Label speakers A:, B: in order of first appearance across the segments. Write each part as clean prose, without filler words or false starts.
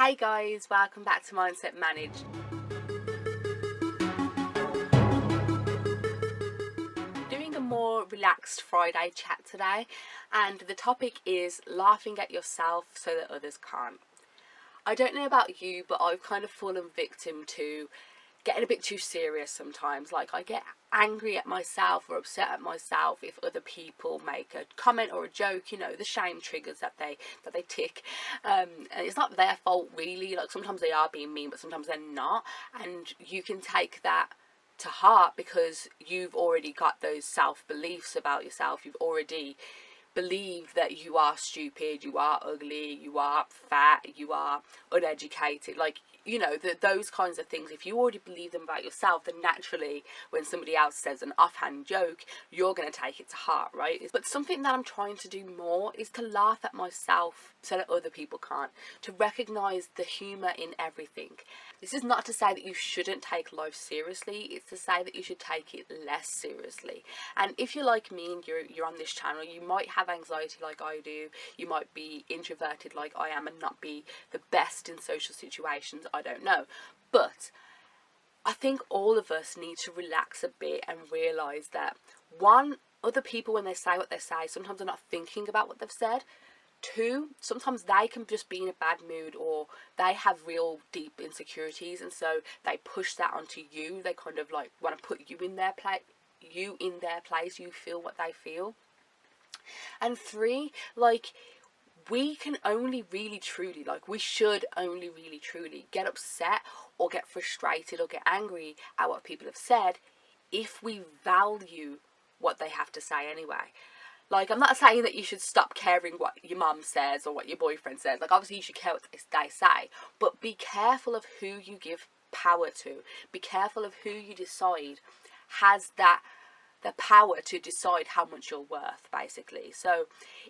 A: Hey guys, welcome back to Mindset Managed. Doing a more relaxed Friday chat today, and the topic is laughing at yourself so that others can't. I don't know about you, but I've kind of fallen victim to getting a bit too serious sometimes. Like, I get angry at myself or upset at myself if other people make a comment or a joke, the shame triggers that they tick, and it's not their fault really. Like, sometimes they are being mean, but sometimes they're not, and you can take that to heart because you've already got those self beliefs about yourself. You've already believe that you are stupid, you are ugly, you are fat, you are uneducated, those kinds of things. If you already believe them about yourself, then naturally when somebody else says an offhand joke, you're going to take it to heart, right? But something that I'm trying to do more is to laugh at myself so that other people can't, to recognize the humor in everything. This is not to say that you shouldn't take life seriously, it's to say that you should take it less seriously. And if you're like me and you're on this channel, you might have anxiety like I do, you might be introverted like I am and not be the best in social situations, I don't know. But I think all of us need to relax a bit and realise that, one, other people, when they say what they say, sometimes they're not thinking about what they've said. Two, sometimes they can just be in a bad mood, or they have real deep insecurities, and so they push that onto you. They kind of like want to put you in their place, you feel what they feel. And three, we can only really truly, we should only really truly get upset or get frustrated or get angry at what people have said if we value what they have to say anyway. I'm not saying that you should stop caring what your mum says or what your boyfriend says. Obviously you should care what they say, but be careful of who you give power to. Be careful of who you decide has the power to decide how much you're worth, basically. So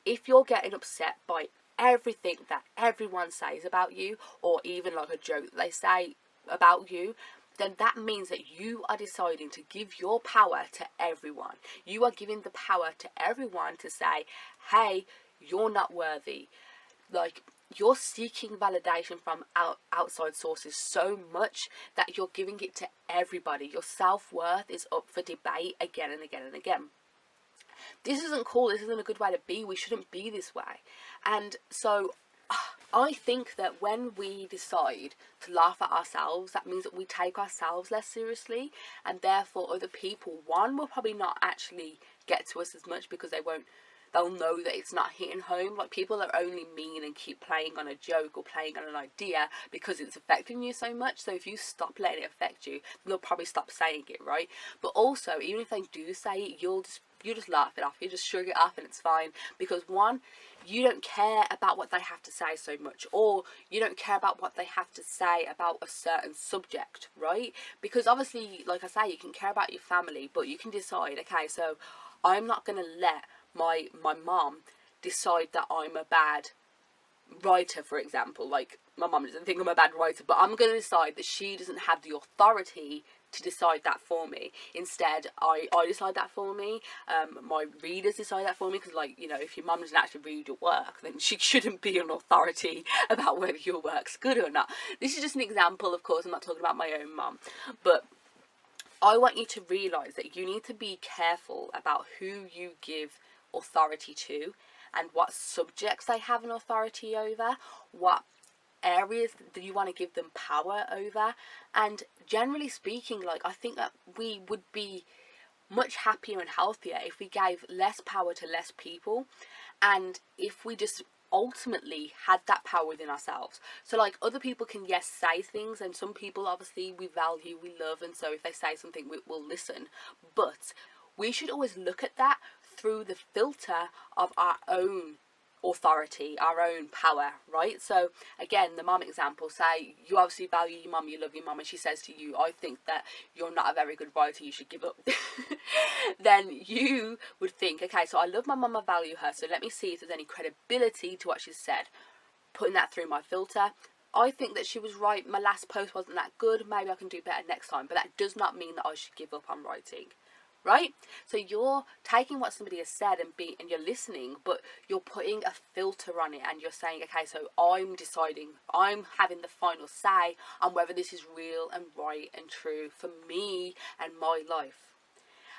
A: if you're getting upset by everything that everyone says about you, or even a joke that they say about you, then that means that you are deciding to give your power to everyone. You are giving the power to everyone to say, hey, you're not worthy. You're seeking validation from outside sources so much that you're giving it to everybody. Your self-worth is up for debate again and again and again. This isn't cool. This isn't a good way to be. We shouldn't be this way. And so I think that when we decide to laugh at ourselves, that means that we take ourselves less seriously, and therefore other people, one, will probably not actually get to us as much because they'll know that it's not hitting home. People are only mean and keep playing on a joke or playing on an idea because it's affecting you so much. So if you stop letting it affect you, they'll probably stop saying it, right? But also, even if they do say it, you just laugh it off. You just shrug it off and it's fine. Because one, you don't care about what they have to say so much, or you don't care about what they have to say about a certain subject, right? Because obviously, like I say, you can care about your family, but you can decide, okay, so I'm not going to let my mom decide that I'm a bad writer, for example. My mom doesn't think I'm a bad writer, but I'm going to decide that she doesn't have the authority to decide that for me. Instead, I decide that for me. My readers decide that for me, because if your mum doesn't actually read your work, then she shouldn't be an authority about whether your work's good or not. This is just an example, of course. I'm not talking about my own mum, but I want you to realise that you need to be careful about who you give authority to, and what subjects they have an authority over, what areas that you want to give them power over. And generally speaking, I think that we would be much happier and healthier if we gave less power to less people, and if we just ultimately had that power within ourselves. So other people can, yes, say things, and some people obviously we value, we love, and so if they say something, we'll listen. But we should always look at that through the filter of our own authority, our own power, right? So again, the mom example, say you obviously value your mom, you love your mom, and she says to you, I think that you're not a very good writer, you should give up. Then you would think, okay, so I love my mom, I value her, so let me see if there's any credibility to what she's said. Putting that through my filter, I think that she was right, my last post wasn't that good, maybe I can do better next time. But that does not mean that I should give up on writing, right? So you're taking what somebody has said and you're listening, but you're putting a filter on it, and you're saying, okay, so I'm deciding, I'm having the final say on whether this is real and right and true for me and my life.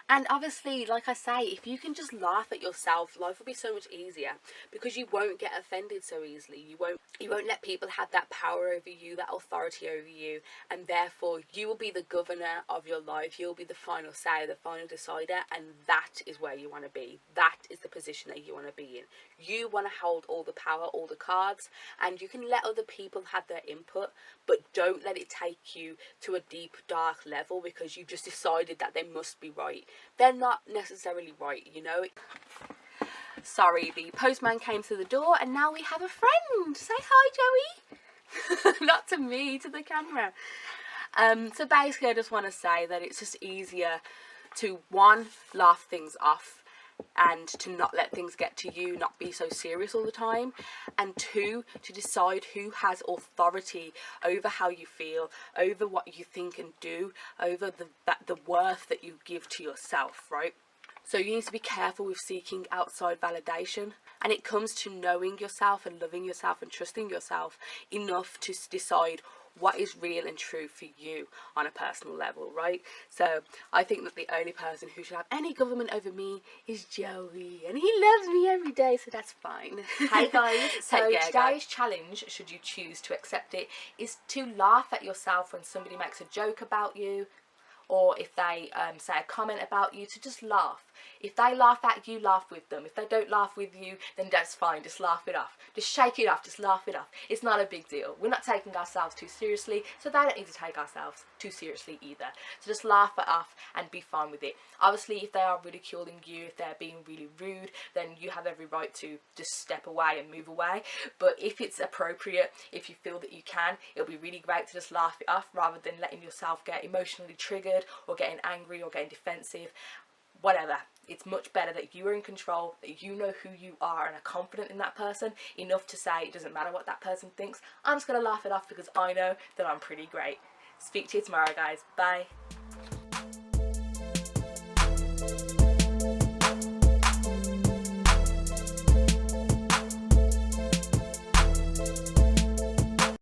A: And obviously, like I say, if you can just laugh at yourself, life will be so much easier, because you won't get offended so easily. You won't let people have that power over you, that authority over you, and therefore you will be the governor of your life. You'll be the final say, the final decider, and that is where you want to be. That is the position that you want to be in. You want to hold all the power, all the cards, and you can let other people have their input, but don't let it take you to a deep, dark level because you just decided that they must be right. They're not necessarily right, you know. Sorry, the postman came to the door and now we have a friend. Say hi, Joey. Not to me, to the camera. So basically I just want to say that it's just easier to, one, laugh things off and to not let things get to you, not be so serious all the time, and two, to decide who has authority over how you feel, over what you think and do, over the worth that you give to yourself, right? So you need to be careful with seeking outside validation, and it comes to knowing yourself and loving yourself and trusting yourself enough to decide what is real and true for you on a personal level, right? So I think that the only person who should have any government over me is Joey, and he loves me every day, so that's fine.
B: Hey guys, so
A: Yeah,
B: today's challenge, should you choose to accept it, is to laugh at yourself when somebody makes a joke about you, or if they say a comment about you, to just laugh. If they laugh at you, laugh with them. If they don't laugh with you, then that's fine, just laugh it off. Just shake it off, just laugh it off. It's not a big deal. We're not taking ourselves too seriously, so they don't need to take ourselves too seriously either. So just laugh it off and be fine with it. Obviously, if they are ridiculing you, if they're being really rude, then you have every right to just step away and move away. But if it's appropriate, if you feel that you can, it'll be really great to just laugh it off rather than letting yourself get emotionally triggered or getting angry or getting defensive. Whatever. It's much better that you are in control, that you know who you are and are confident in that person enough to say it doesn't matter what that person thinks. I'm just going to laugh it off because I know that I'm pretty great. Speak to you tomorrow, guys. Bye.